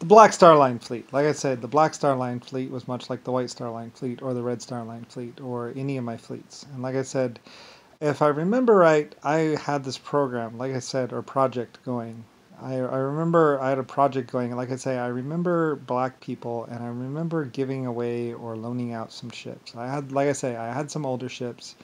The Black Star Line fleet. Like I said, the Black Star Line fleet was much like the White Star Line fleet or the Red Star Line fleet or any of my fleets. And like I said, if I remember right, I had this program, like I said, or project going. I remember I had a project going. Like I say, I remember black people, and I remember giving away or loaning out some ships. I had, like I say, I had some older ships.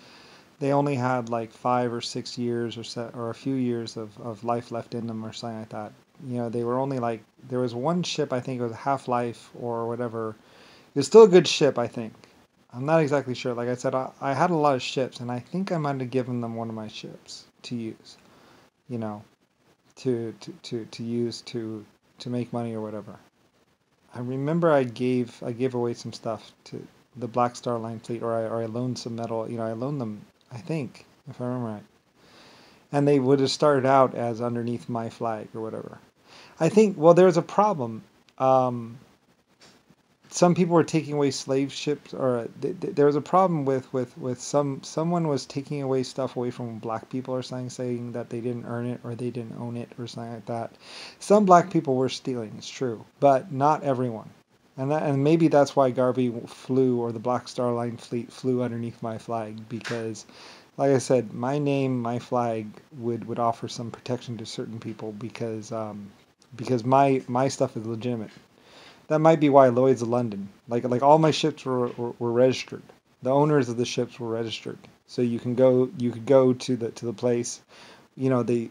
They only had like 5 or 6 years or a few years of life left in them or something like that. You know, they were only like, there was one ship, I think it was Half-Life or whatever. It was still a good ship, I think. I'm not exactly sure. Like I said, I had a lot of ships, and I think I might have given them one of my ships to use, you know, to use to make money or whatever. I remember I gave away some stuff to the Black Star Line fleet, or I loaned some metal. You know, I loaned them, I think, if I remember right. And they would have started out as underneath my flag or whatever. I think, well, there was a problem. Um, some people were taking away slave ships, or there was a problem with someone was taking away stuff away from black people or something, saying that they didn't earn it or they didn't own it or something like that. Some black people were stealing, it's true, but not everyone. And maybe that's why Garvey flew, or the Black Star Line fleet flew underneath my flag, because like I said, my name, my flag would offer some protection to certain people, because my stuff is legitimate. That might be why Lloyd's of London, like all my ships were registered. The owners of the ships were registered, so you could go to the place. You know they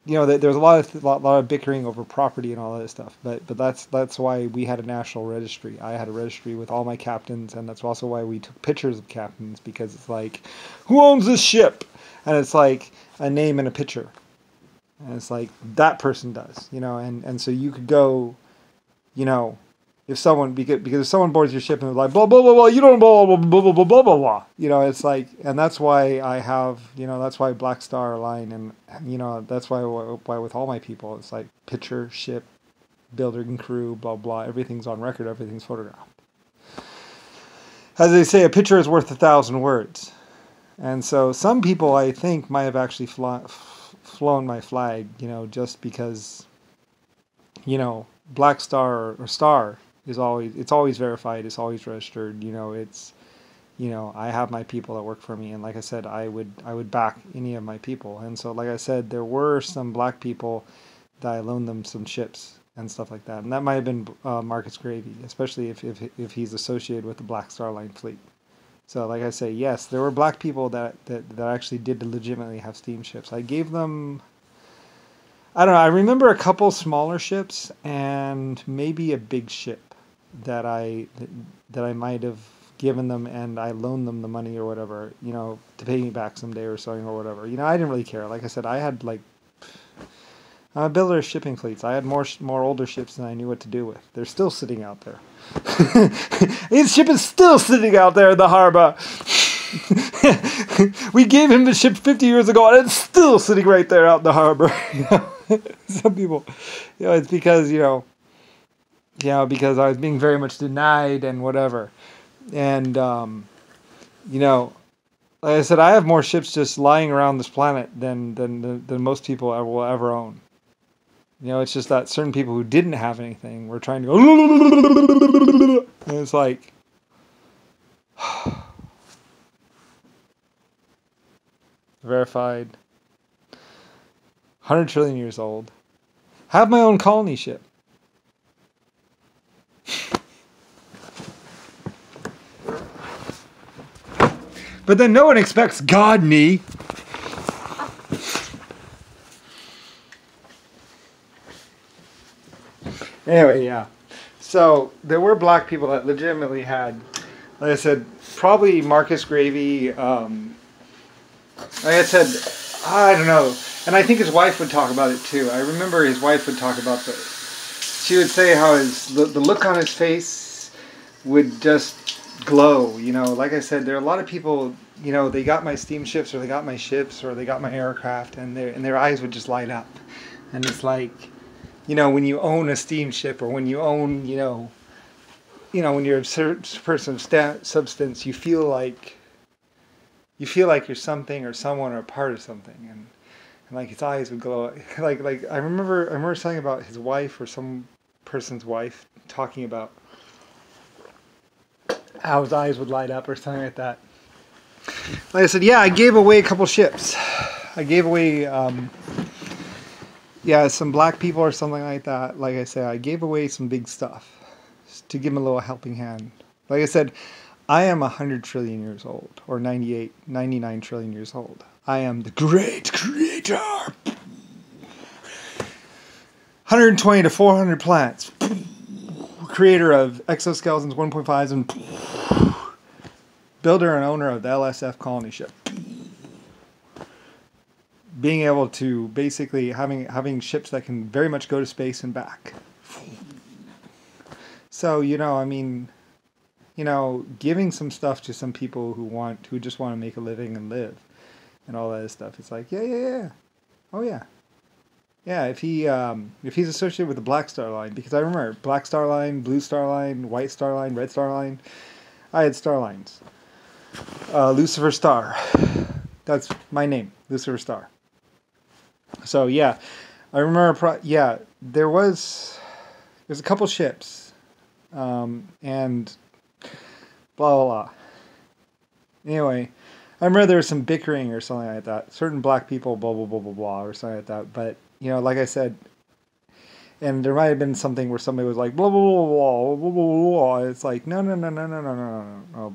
there's a lot of bickering over property and all that stuff. But that's why we had a national registry. I had a registry with all my captains, and that's also why we took pictures of captains, because it's like, who owns this ship? And it's like a name and a picture, and it's like that person does, and so you could go, you know, if someone, because if someone boards your ship and they're like blah blah blah blah, you don't blah blah blah blah blah blah blah blah, it's like, and that's why I have, that's why Black Star Line, and that's why with all my people it's like picture, ship, builder and crew, blah blah, everything's on record, everything's photographed. As they say, a picture is worth 1,000 words, and so some people I think might have actually flown my flag, just because, Black Star or Star is always verified, it's always registered, I have my people that work for me, and like I said, I would back any of my people. And so like I said, there were some black people that I loaned them some ships and stuff like that, and that might have been Marcus Gravy, especially if he's associated with the Black Star Line fleet. So like I say, yes, there were black people that actually did legitimately have steamships. I gave them, I don't know. I remember a couple smaller ships and maybe a big ship that I might have given them, and I loaned them the money or whatever, to pay me back someday or something or whatever. I didn't really care. Like I said, I had like, I'm a builder of shipping fleets. I had more older ships than I knew what to do with. They're still sitting out there. His ship is still sitting out there in the harbor. We gave him the ship 50 years ago, and it's still sitting right there out in the harbor. Some people, it's because, because I was being very much denied and whatever. And, like I said, I have more ships just lying around this planet than most people will ever own. It's just that certain people who didn't have anything were trying to go, and it's like, verified, 100 trillion years old, have my own colony ship. But then no one expects God me. Anyway, yeah. So there were black people that legitimately had, like I said, probably Marcus Gravy. Like I said, I don't know. And I think his wife would talk about it too. I remember his wife would talk about she would say how the look on his face would just glow. Like I said, there are a lot of people, they got my steamships, or they got my ships, or they got my aircraft, and their eyes would just light up. And it's like, when you own a steamship, or when you own, when you're a person of substance, you feel like you're something or someone or a part of something, and like his eyes would glow. Like I remember something about his wife or some person's wife talking about how his eyes would light up or something like that. Like I said, yeah, I gave away a couple ships. I gave away, some black people or something like that. Like I said, I gave away some big stuff to give them a little helping hand. Like I said, I am 100 trillion years old, or 98, 99 trillion years old. I am the great creator. 120 to 400 planets. Creator of exoskeletons 1.5s and builder and owner of the LSF colony ship. Being able to basically having ships that can very much go to space and back. So, giving some stuff to some people who just want to make a living and live and all that stuff. It's like, yeah. Oh yeah. Yeah, if he's associated with the Black Star Line, because I remember Black Star Line, Blue Star Line, White Star Line, Red Star Line. I had star lines. Lucifer Star. That's my name, Lucifer Star. So yeah, I remember. There's a couple ships, and blah blah blah. Anyway, I remember there was some bickering or something like that. Certain black people, blah blah blah blah blah, or something like that. But like I said, and there might have been something where somebody was like blah blah blah blah blah blah blah. It's like no,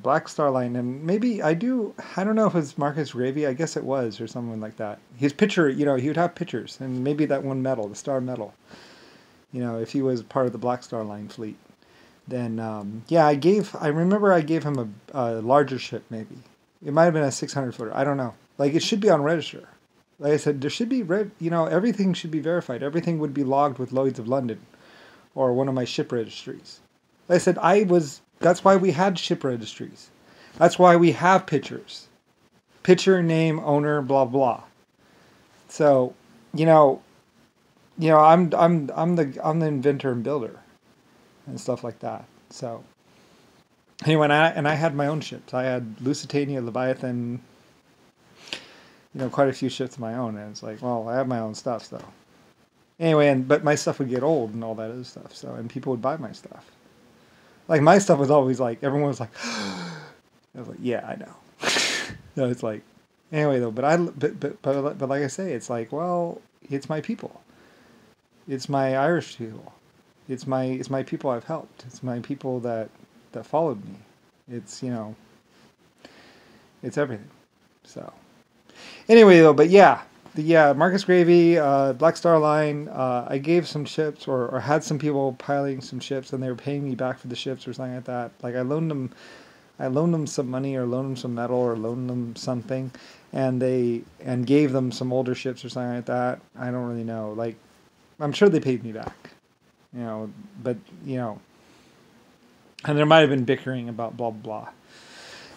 Black Star Line, and maybe I don't know if it's Marcus Gravy. I guess it was, or someone like that. His picture, he would have pictures, and maybe that one medal, the Star Medal. If he was part of the Black Star Line fleet, then I remember I gave him a larger ship. Maybe it might have been a 600-footer. I don't know. Like it should be on register. Like I said, there should be everything should be verified. Everything would be logged with Lloyd's of London, or one of my ship registries. Like I said, that's why we had ship registries. That's why we have pictures. Picture, name, owner, blah blah. So, I'm the inventor and builder, and stuff like that. So, anyway, I had my own ships. I had Lusitania, Leviathan. Quite a few ships of my own, and it's like, well, I have my own stuff, so. Anyway, but my stuff would get old and all that other stuff, so, and people would buy my stuff. Like, my stuff was always like, everyone was like, I was like, yeah, I know. So it's like, anyway, though, but like I say, it's like, well, it's my people. It's my Irish people. It's my people I've helped. It's my people that followed me. It's, it's everything, so. Anyway, though, but Marcus Gravy, Black Star Line, I gave some ships or had some people piloting some ships, and they were paying me back for the ships or something like that. Like I loaned them some money, or loaned them some metal, or loaned them something, and gave them some older ships or something like that. I don't really know. Like, I'm sure they paid me back, but and there might have been bickering about blah blah blah.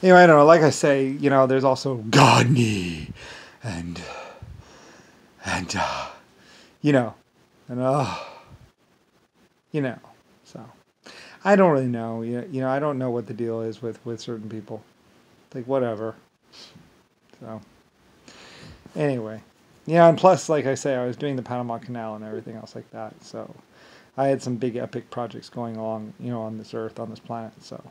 Anyway, I don't know. Like I say, there's also Godney, and so I don't really know. I don't know what the deal is with certain people. Like whatever. So anyway, and plus, like I say, I was doing the Panama Canal and everything else like that. So I had some big epic projects going along, on this earth, on this planet. So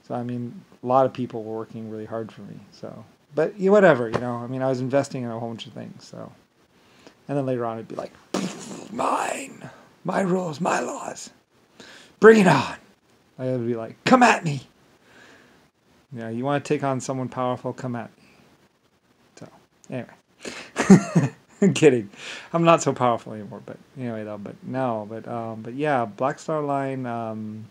I mean, a lot of people were working really hard for me. So, but whatever, I mean, I was investing in a whole bunch of things. So, and then later on, it'd be like, mine, my rules, my laws, bring it on. I would be like, come at me. You want to take on someone powerful, come at me. So, anyway. I'm kidding. I'm not so powerful anymore, but anyway, though, but yeah, Black Star Line,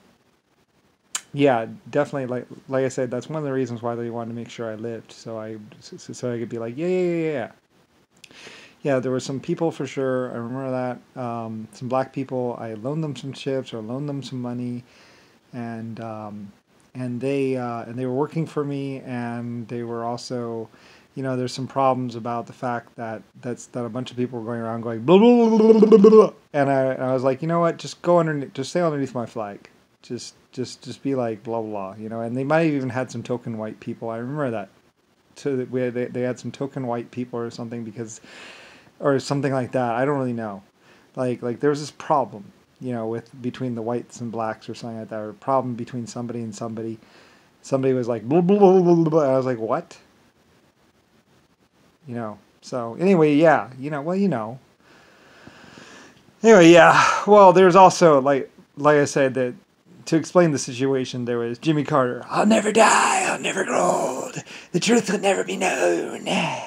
yeah, definitely. Like I said, that's one of the reasons why they wanted to make sure I lived, so I could be like, yeah. Yeah, there were some people for sure. I remember that. Some black people. I loaned them some ships or loaned them some money, and they were working for me, and they were also, there's some problems about the fact that a bunch of people were going around going blah blah blah blah blah blah, and I was like, you know what, just stay underneath my flag. Just be like blah blah, and they might have even had some token white people. I remember that. So they had some token white people or something or something like that. I don't really know. Like there was this problem. with between the whites and blacks or something like that, or a problem between somebody and somebody. Somebody was like, blah, blah, blah, blah, blah, blah. I was like, what? So anyway, yeah, Anyway, yeah. Well, there's also, like I said, that to explain the situation, there was Jimmy Carter. I'll never die. I'll never grow old. The truth will never be known. And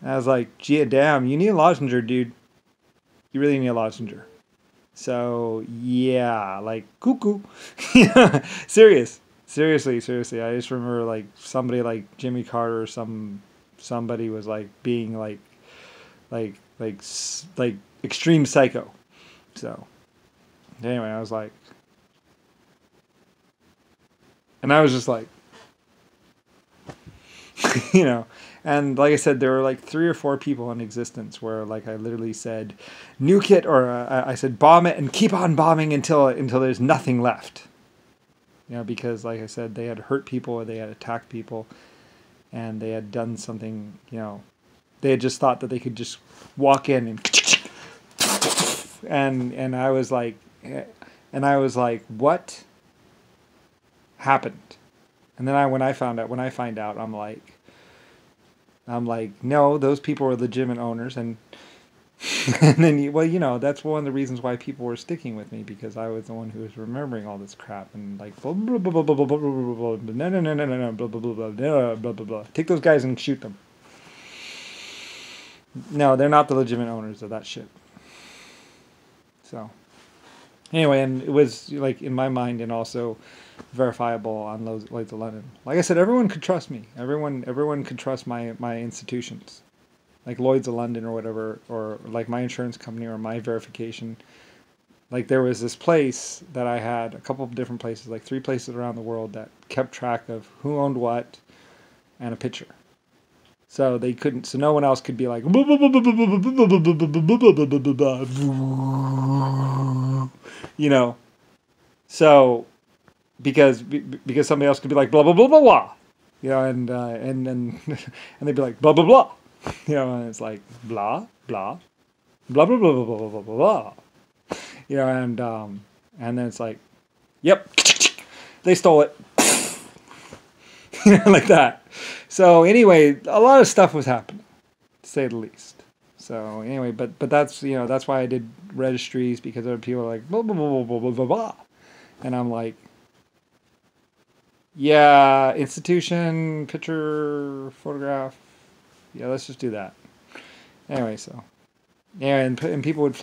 I was like, gee, damn, you need a lozenger, dude. You really need a lozenger. So, yeah, like, cuckoo. Seriously. I just remember, like, somebody like Jimmy Carter or somebody was, like, being, like extreme psycho. So, anyway, I was like, and I was just like, and like I said, there were like 3 or 4 people in existence where like I literally said, nuke it, or I said bomb it and keep on bombing until there's nothing left. Because like I said, they had hurt people or they had attacked people, and they had done something. They had just thought that they could just walk in and I was like, what happened? And then when I find out, I'm like, no, those people were legitimate owners, and and then that's one of the reasons why people were sticking with me, because I was the one who was remembering all this crap and like blah blah blah blah blah blah blah blah blah no blah blah blah blah blah blah blah. Take those guys and shoot them. No, they're not the legitimate owners of that shit. So, anyway, and it was like in my mind, and also verifiable on Lloyd's of London. Like I said, everyone could trust me. Everyone could trust my institutions, like Lloyd's of London or whatever, or like my insurance company or my verification. Like there was this place that I had, a couple of different places, like 3 places around the world that kept track of who owned what and a picture. So they couldn't. So no one else could be like, So because somebody else could be like blah blah blah blah blah, and then and they'd be like blah blah blah, and it's like blah blah blah blah blah blah blah blah blah, and then it's like, yep, they stole it, like that. So anyway, a lot of stuff was happening, to say the least. So anyway, but that's that's why I did registries, because other people are like blah blah blah blah blah blah blah, and I'm like, yeah, institution, picture, photograph, yeah, let's just do that. Anyway, so yeah, and people would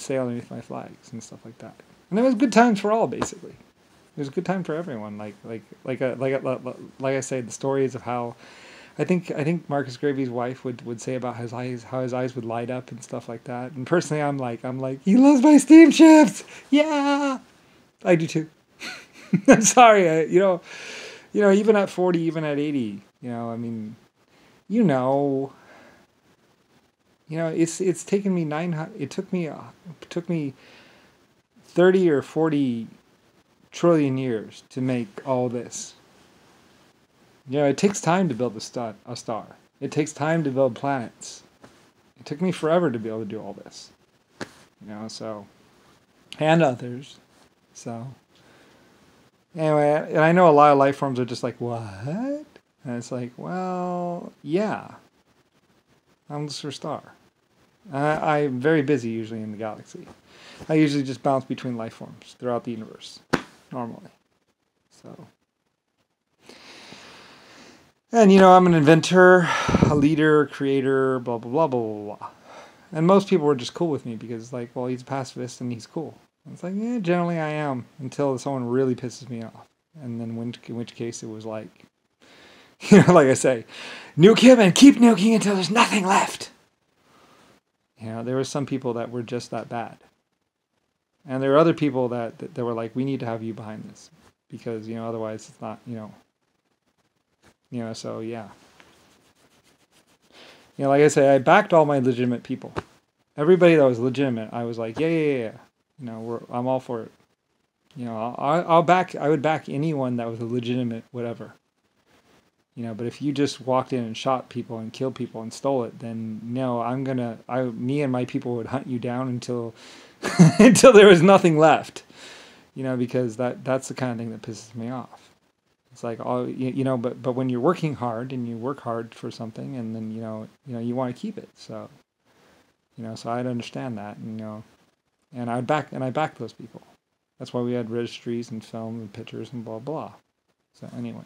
sail underneath my flags and stuff like that, and it was good times for all, basically. It was a good time for everyone. Like I say, the stories of how I think Marcus Gravy's wife would say about how his eyes would light up and stuff like that. And personally, I'm like, he loves my steamships. Yeah, I do too. I'm sorry, even at 40, even at 80, I mean, it's taken me 900. It took me 30 or 40 trillion years to make all this. It takes time to build a star. It takes time to build planets. It took me forever to be able to do all this. So, and others. So, anyway, and I know a lot of life forms are just like, what? And it's like, well, yeah. I'm just a star. I'm very busy usually in the galaxy. I usually just bounce between life forms throughout the universe. Normally. So. And, I'm an inventor, a leader, creator, blah, blah, blah, blah, blah, blah. And most people were just cool with me because, like, well, he's a pacifist and he's cool. And it's like, yeah, generally I am, until someone really pisses me off. And then in which case it was like, like I say, nuke him and keep nuking until there's nothing left. There were some people that were just that bad. And there were other people that were like, we need to have you behind this, because, otherwise it's not, so yeah. Like I say, I backed all my legitimate people. Everybody that was legitimate, I was like, yeah. I'm all for it. I would back anyone that was a legitimate whatever. But if you just walked in and shot people and killed people and stole it, then no, me and my people would hunt you down until until there was nothing left. Because that's the kind of thing that pisses me off. It's like, oh, but when you're working hard and you work hard for something, and then you want to keep it. So I'd understand that, and I back those people. That's why we had registries and film and pictures and blah blah. So anyway.